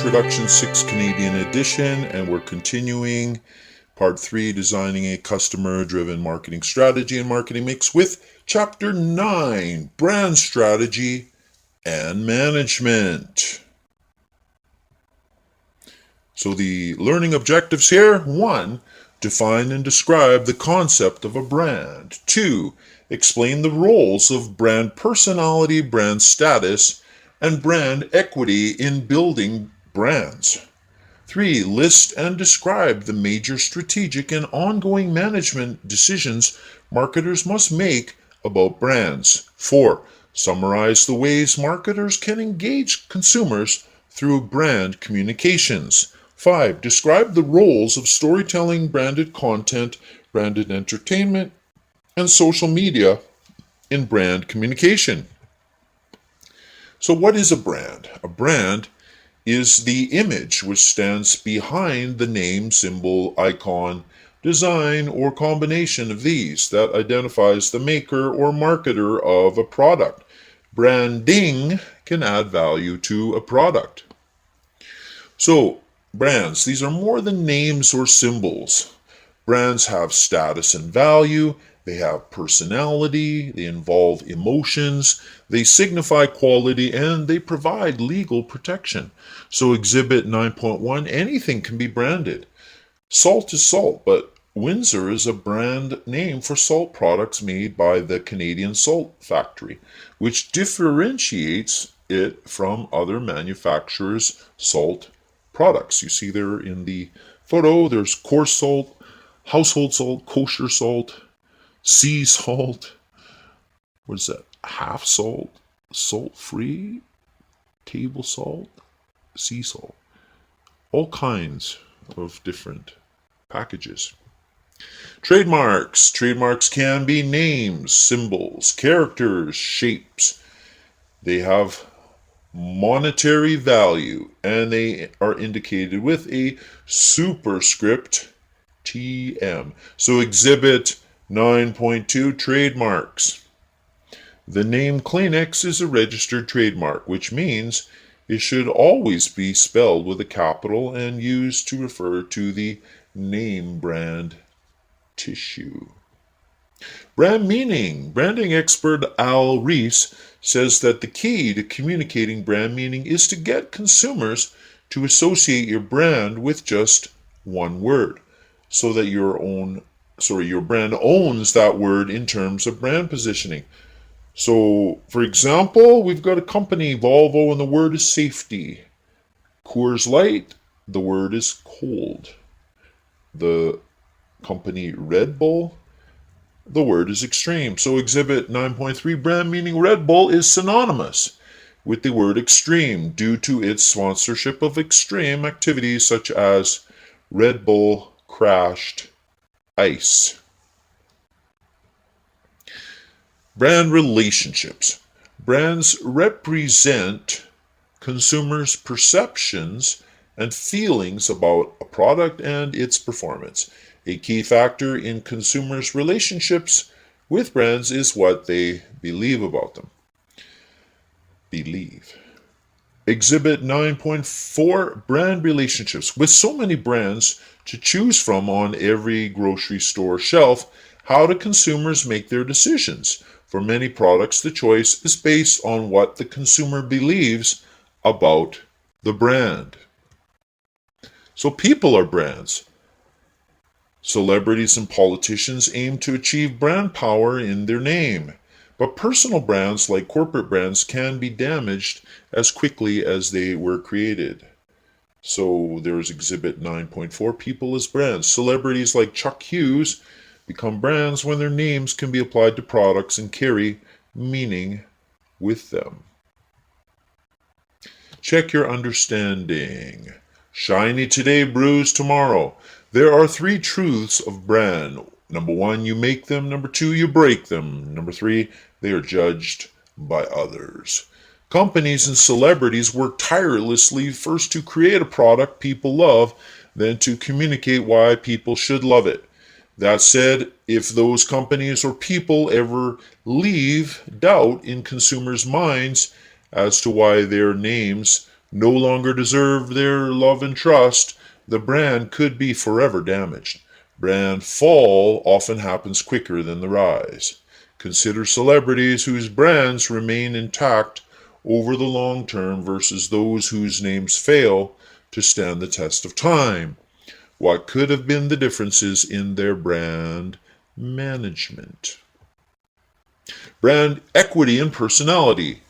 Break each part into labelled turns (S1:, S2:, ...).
S1: Introduction 6 Canadian Edition, and we're continuing Part 3, Designing a Customer-Driven Marketing Strategy and Marketing Mix with Chapter 9, Brand Strategy and Management. So the learning objectives here: 1. Define and describe the concept of a brand. 2. Explain the roles of brand personality, brand status, and brand equity in building brands. 3. List and describe the major strategic and ongoing management decisions marketers must make about brands. 4. Summarize the ways marketers can engage consumers through brand communications. 5. Describe the roles of storytelling, branded content, branded entertainment, and social media in brand communication. So what is a brand? A brand is the image which stands behind the name, symbol, icon, design, or combination of these that identifies the maker or marketer of a product. Branding can add value to a product. So, brands, these are more than names or symbols. Brands have status and value. They have personality, they involve emotions, they signify quality, and they provide legal protection. So Exhibit 9.1, anything can be branded. Salt is salt, but Windsor is a brand name for salt products made by the Canadian Salt Factory, which differentiates it from other manufacturers' salt products. You see there in the photo, there's coarse salt, household salt, kosher salt, sea salt, what is that? Half salt, salt-free, table salt, sea salt. All kinds of different packages. Trademarks. Trademarks can be names, symbols, characters, shapes. They have monetary value, and they are indicated with a superscript TM. So Exhibit 9.2, Trademarks. The name Kleenex is a registered trademark, which means it should always be spelled with a capital and used to refer to the name brand tissue. Brand meaning. Branding expert Al Reese says that the key to communicating brand meaning is to get consumers to associate your brand with just one word, so that your brand owns that word in terms of brand positioning. So, for example, we've got a company, Volvo, and the word is safety. Coors Light, the word is cold. The company Red Bull, the word is extreme. So Exhibit 9.3, brand meaning Red Bull is synonymous with the word extreme due to its sponsorship of extreme activities such as Red Bull crashed ice. Brand relationships. Brands represent consumers' perceptions and feelings about a product and its performance. A key factor in consumers' relationships with brands is what they believe about them. Exhibit 9.4, brand relationships. With so many brands to choose from on every grocery store shelf, how do consumers make their decisions? For many products, the choice is based on what the consumer believes about the brand. So people are brands. Celebrities and politicians aim to achieve brand power in their name, but personal brands like corporate brands can be damaged as quickly as they were created. So there's Exhibit 9.4, people as brands. Celebrities like Chuck Hughes become brands when their names can be applied to products and carry meaning with them. Check your understanding. Shiny today, bruised tomorrow. There are 3 truths of brand. Number 1, you make them. Number 2, you break them. Number 3, they are judged by others. Companies and celebrities work tirelessly first to create a product people love, then to communicate why people should love it. That said, if those companies or people ever leave doubt in consumers' minds as to why their names no longer deserve their love and trust, the brand could be forever damaged. Brand fall often happens quicker than the rise. Consider celebrities whose brands remain intact over the long term versus those whose names fail to stand the test of time. What could have been the differences in their brand management? Brand equity and personality.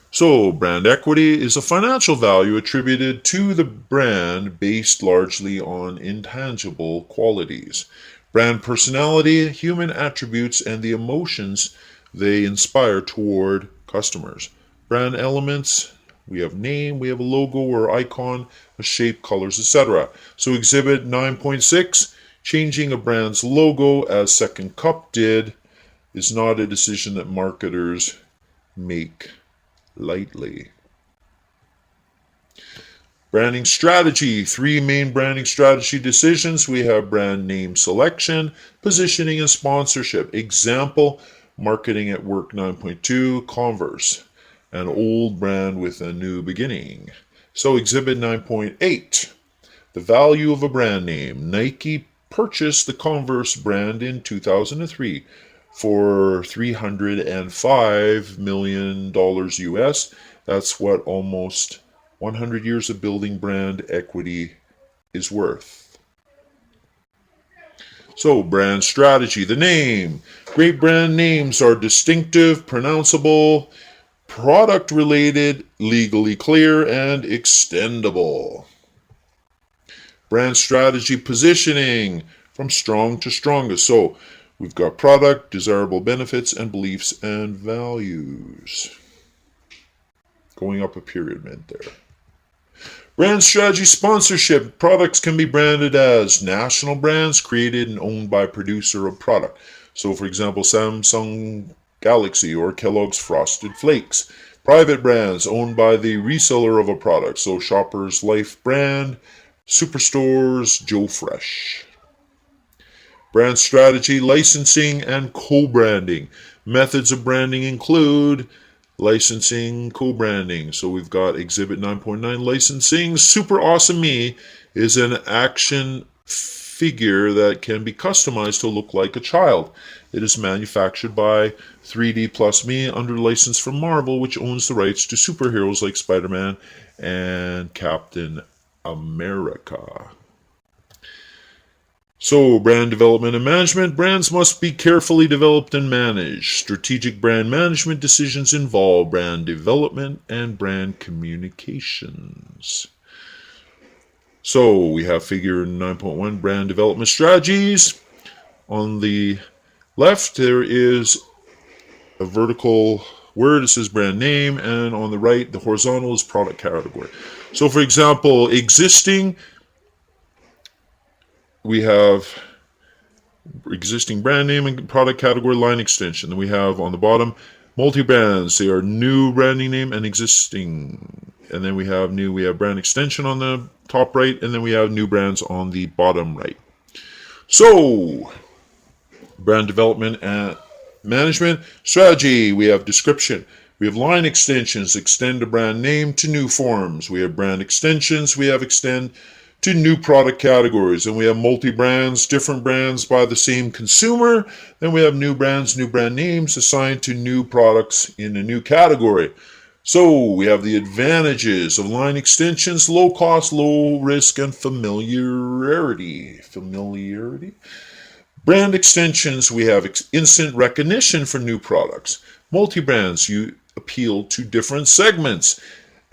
S1: So, brand equity is a financial value attributed to the brand based largely on intangible qualities. Brand personality, human attributes, and the emotions they inspire toward customers. Brand elements, we have name, we have a logo or icon, a shape, colors, etc. So, Exhibit 9.6, changing a brand's logo as Second Cup did is not a decision that marketers make lightly. Branding strategy. 3 main branding strategy decisions. We have brand name selection, positioning, and sponsorship. Example, Marketing at Work 9.2, Converse, an old brand with a new beginning. So Exhibit 9.8, the value of a brand name. Nike purchased the Converse brand in 2003 for $305 million US. That's what almost 100 years of building brand equity is worth. So, brand strategy. The name. Great brand names are distinctive, pronounceable, product related, legally clear, and extendable. Brand strategy positioning from strong to strongest. So, we've got product, desirable benefits, and beliefs and values. Going up a pyramid there. Brand strategy sponsorship. Products can be branded as national brands created and owned by a producer of product. So, for example, Samsung Galaxy or Kellogg's Frosted Flakes. Private brands owned by the reseller of a product. So, Shoppers Life brand, Superstores, Joe Fresh. Brand strategy, licensing, and co-branding. Methods of branding include licensing, co-branding. So we've got Exhibit 9.9, licensing. Super Awesome Me is an action figure that can be customized to look like a child. It is manufactured by 3D Plus Me under license from Marvel, which owns the rights to superheroes like Spider-Man and Captain America. So, brand development and management. Brands must be carefully developed and managed. Strategic brand management decisions involve brand development and brand communications. So, we have figure 9.1, brand development strategies. On the left, there is a vertical word. It says brand name. And on the right, the horizontal is product category. So, for example, existing, we have existing brand name and product category line extension. Then we have on the bottom multi-brands. They are new branding name and existing. And then we have brand extension on the top right, and then we have new brands on the bottom right. So, brand development and management strategy. We have description. We have line extensions, extend a brand name to new forms. We have brand extensions. We have extend to new product categories. And we have multi-brands, different brands by the same consumer. Then we have new brands, new brand names assigned to new products in a new category. So we have the advantages of line extensions: low cost, low risk, and familiarity. Brand extensions, we have instant recognition for new products. Multi-brands, you appeal to different segments.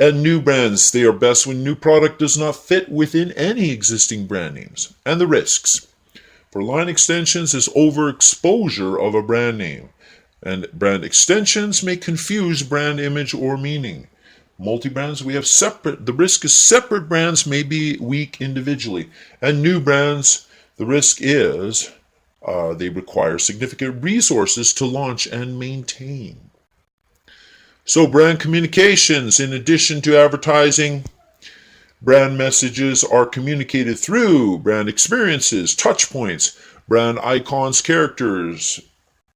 S1: And new brands, they are best when new product does not fit within any existing brand names. And the risks for line extensions is overexposure of a brand name. And brand extensions may confuse brand image or meaning. Multi-brands, we have the risk is separate brands may be weak individually. And new brands, the risk is they require significant resources to launch and maintain. So brand communications, in addition to advertising, brand messages are communicated through brand experiences, touch points, brand icons, characters,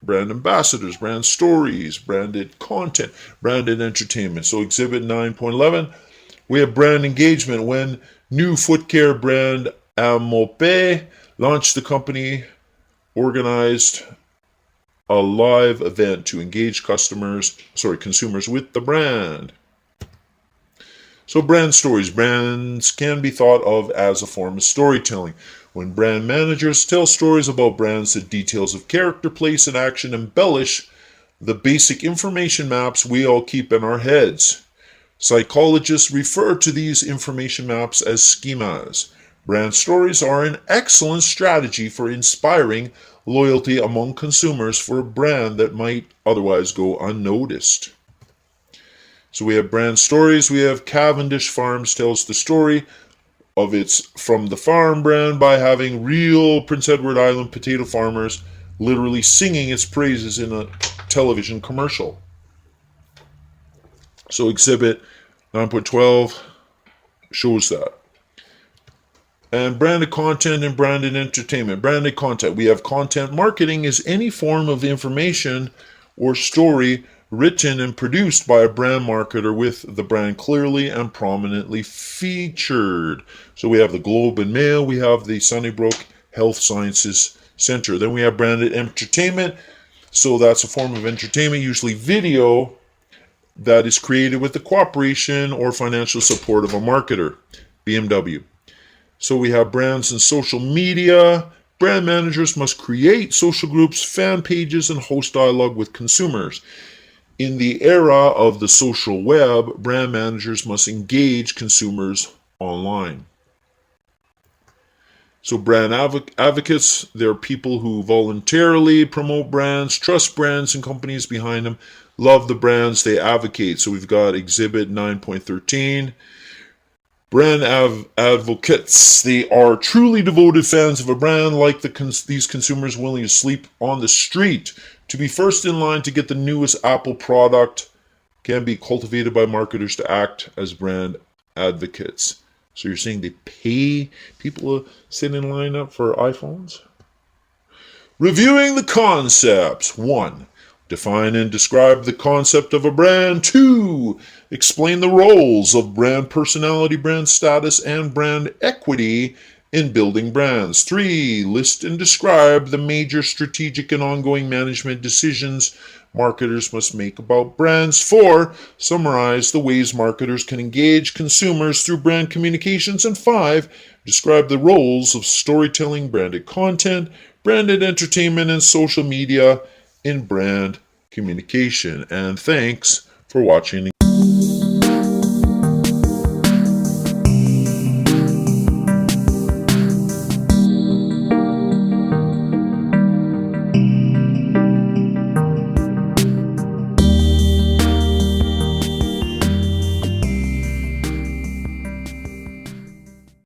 S1: brand ambassadors, brand stories, branded content, branded entertainment. So Exhibit 9.11, We have brand engagement. When new foot care brand Amope launched, the company organized a live event to engage consumers with the brand. So brand stories. Brands can be thought of as a form of storytelling. When brand managers tell stories about brands, the details of character, place, and action embellish the basic information maps we all keep in our heads. Psychologists refer to these information maps as schemas. Brand stories are an excellent strategy for inspiring loyalty among consumers for a brand that might otherwise go unnoticed. So we have brand stories. We have Cavendish Farms tells the story of its From the Farm brand by having real Prince Edward Island potato farmers literally singing its praises in a television commercial. So Exhibit 9.12 shows that. And branded content and branded entertainment. Branded content. We have content marketing is any form of information or story written and produced by a brand marketer with the brand clearly and prominently featured. So we have the Globe and Mail. We have the Sunnybrook Health Sciences Center. Then we have branded entertainment. So that's a form of entertainment, usually video, that is created with the cooperation or financial support of a marketer. BMW. So we have brands and social media. Brand managers must create social groups, fan pages, and host dialogue with consumers. In the era of the social web, brand managers must engage consumers online. So brand advocates, they're people who voluntarily promote brands, trust brands and companies behind them, love the brands they advocate. So we've got Exhibit 9.13. Brand advocates, they are truly devoted fans of a brand, like these consumers willing to sleep on the street to be first in line to get the newest Apple product, can be cultivated by marketers to act as brand advocates. So you're saying they pay people to sit in line up for iPhones? Reviewing the concepts. 1. Define and describe the concept of a brand. 2. Explain the roles of brand personality, brand status, and brand equity in building brands. 3. List and describe the major strategic and ongoing management decisions marketers must make about brands. 4. Summarize the ways marketers can engage consumers through brand communications. And 5. Describe the roles of storytelling, branded content, branded entertainment, and social media in brand communication. And thanks for watching.